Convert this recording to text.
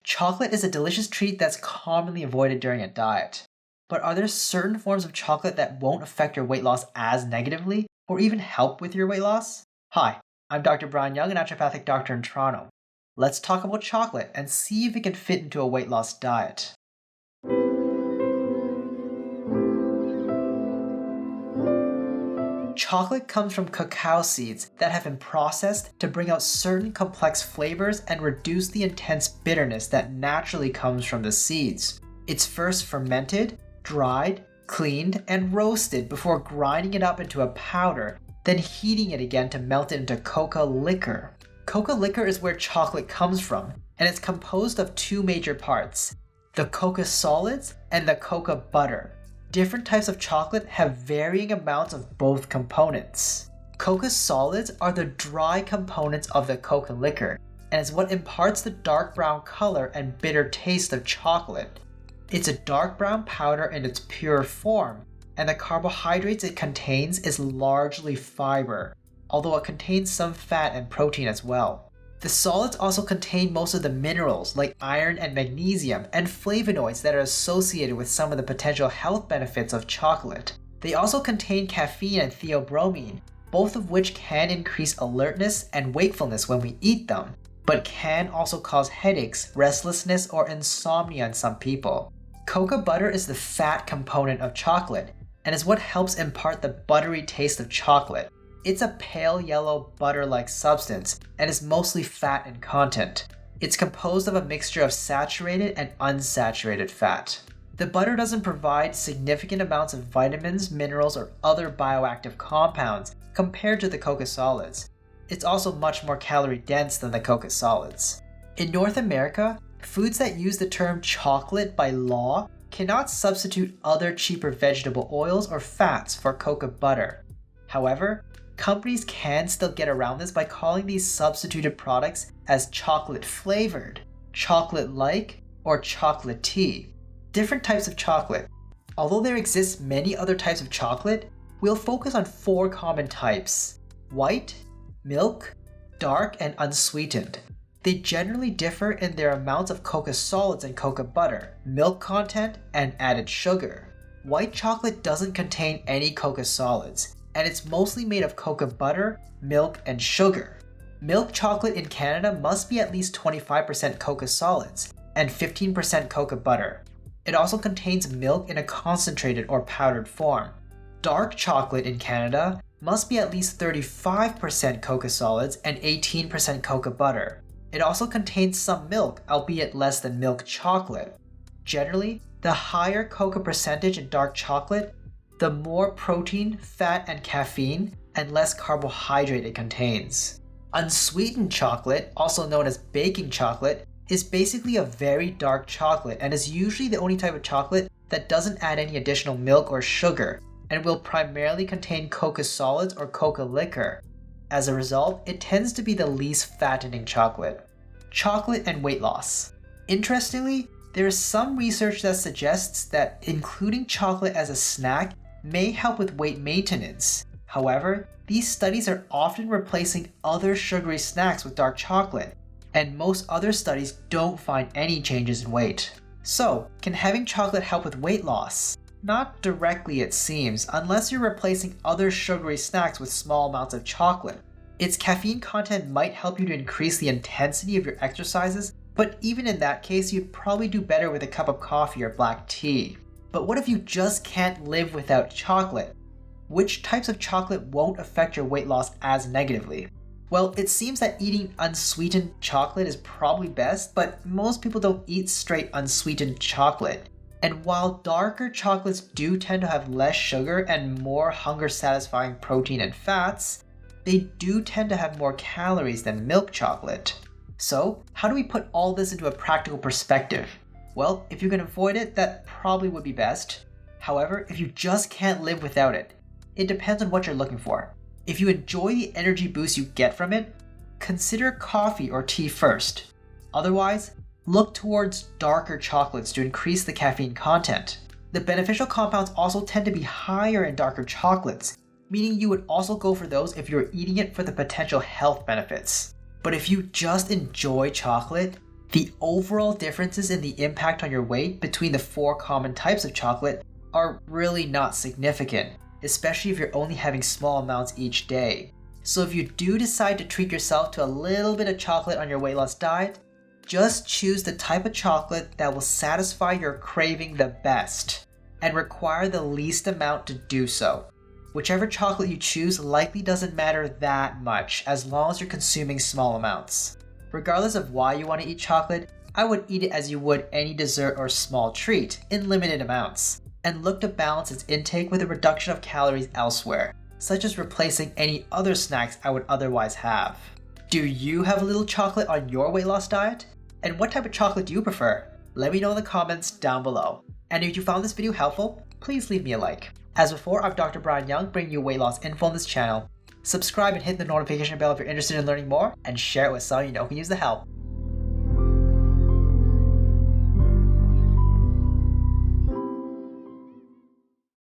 Chocolate is a delicious treat that's commonly avoided during a diet. But are there certain forms of chocolate that won't affect your weight loss as negatively, or even help with your weight loss? Hi, I'm Dr. Brian Young, a naturopathic doctor in Toronto. Let's talk about chocolate and see if it can fit into a weight loss diet. Chocolate comes from cacao seeds that have been processed to bring out certain complex flavors and reduce the intense bitterness that naturally comes from the seeds. It's first fermented, dried, cleaned, and roasted before grinding it up into a powder, then heating it again to melt it into coca liquor. Coca liquor is where chocolate comes from, and it's composed of two major parts, the coca solids and the coca butter. Different types of chocolate have varying amounts of both components. Coca solids are the dry components of the coca liquor, and is what imparts the dark brown color and bitter taste of chocolate. It's a dark brown powder in its pure form, and the carbohydrates it contains is largely fiber, although it contains some fat and protein as well. The solids also contain most of the minerals like iron and magnesium and flavonoids that are associated with some of the potential health benefits of chocolate. They also contain caffeine and theobromine, both of which can increase alertness and wakefulness when we eat them, but can also cause headaches, restlessness, or insomnia in some people. Coca butter is the fat component of chocolate and is what helps impart the buttery taste of chocolate. It's a pale yellow butter-like substance and is mostly fat in content. It's composed of a mixture of saturated and unsaturated fat. The butter doesn't provide significant amounts of vitamins, minerals, or other bioactive compounds compared to the coca solids. It's also much more calorie dense than the coca solids. In North America, foods that use the term chocolate by law cannot substitute other cheaper vegetable oils or fats for coca butter. However, companies can still get around this by calling these substituted products as chocolate flavored, chocolate-like, or chocolate tea. Different types of chocolate. Although there exist many other types of chocolate, we'll focus on 4 common types: white, milk, dark, and unsweetened. They generally differ in their amounts of coca solids and coca butter, milk content, and added sugar. White chocolate doesn't contain any coca solids, and it's mostly made of coca butter, milk, and sugar. Milk chocolate in Canada must be at least 25% coca solids and 15% coca butter. It also contains milk in a concentrated or powdered form. Dark chocolate in Canada must be at least 35% coca solids and 18% coca butter. It also contains some milk, albeit less than milk chocolate. Generally, the higher coca percentage in dark chocolate, the more protein, fat, and caffeine, and less carbohydrate it contains. Unsweetened chocolate, also known as baking chocolate, is basically a very dark chocolate and is usually the only type of chocolate that doesn't add any additional milk or sugar, and will primarily contain coca solids or coca liquor. As a result, it tends to be the least fattening chocolate. Chocolate and weight loss. Interestingly, there is some research that suggests that including chocolate as a snack may help with weight maintenance. However, these studies are often replacing other sugary snacks with dark chocolate, and most other studies don't find any changes in weight. So, can having chocolate help with weight loss? Not directly, it seems, unless you're replacing other sugary snacks with small amounts of chocolate. Its caffeine content might help you to increase the intensity of your exercises, but even in that case, you'd probably do better with a cup of coffee or black tea. But what if you just can't live without chocolate? Which types of chocolate won't affect your weight loss as negatively? Well, it seems that eating unsweetened chocolate is probably best, but most people don't eat straight unsweetened chocolate. And while darker chocolates do tend to have less sugar and more hunger-satisfying protein and fats, they do tend to have more calories than milk chocolate. So, how do we put all this into a practical perspective? Well, if you can avoid it, that probably would be best. However, if you just can't live without it, it depends on what you're looking for. If you enjoy the energy boost you get from it, consider coffee or tea first. Otherwise, look towards darker chocolates to increase the caffeine content. The beneficial compounds also tend to be higher in darker chocolates, meaning you would also go for those if you're eating it for the potential health benefits. But if you just enjoy chocolate, The overall differences in the impact on your weight between the 4 common types of chocolate are really not significant, especially if you're only having small amounts each day. So if you do decide to treat yourself to a little bit of chocolate on your weight loss diet, just choose the type of chocolate that will satisfy your craving the best and require the least amount to do so. Whichever chocolate you choose likely doesn't matter that much as long as you're consuming small amounts. Regardless of why you want to eat chocolate, I would eat it as you would any dessert or small treat in limited amounts, and look to balance its intake with a reduction of calories elsewhere, such as replacing any other snacks I would otherwise have. Do you have a little chocolate on your weight loss diet? And what type of chocolate do you prefer? Let me know in the comments down below. And if you found this video helpful, please leave me a like. As before, I'm Dr. Brian Young, bringing you weight loss info on this channel. Subscribe and hit the notification bell if you're interested in learning more, and share it with someone you know who can use the help.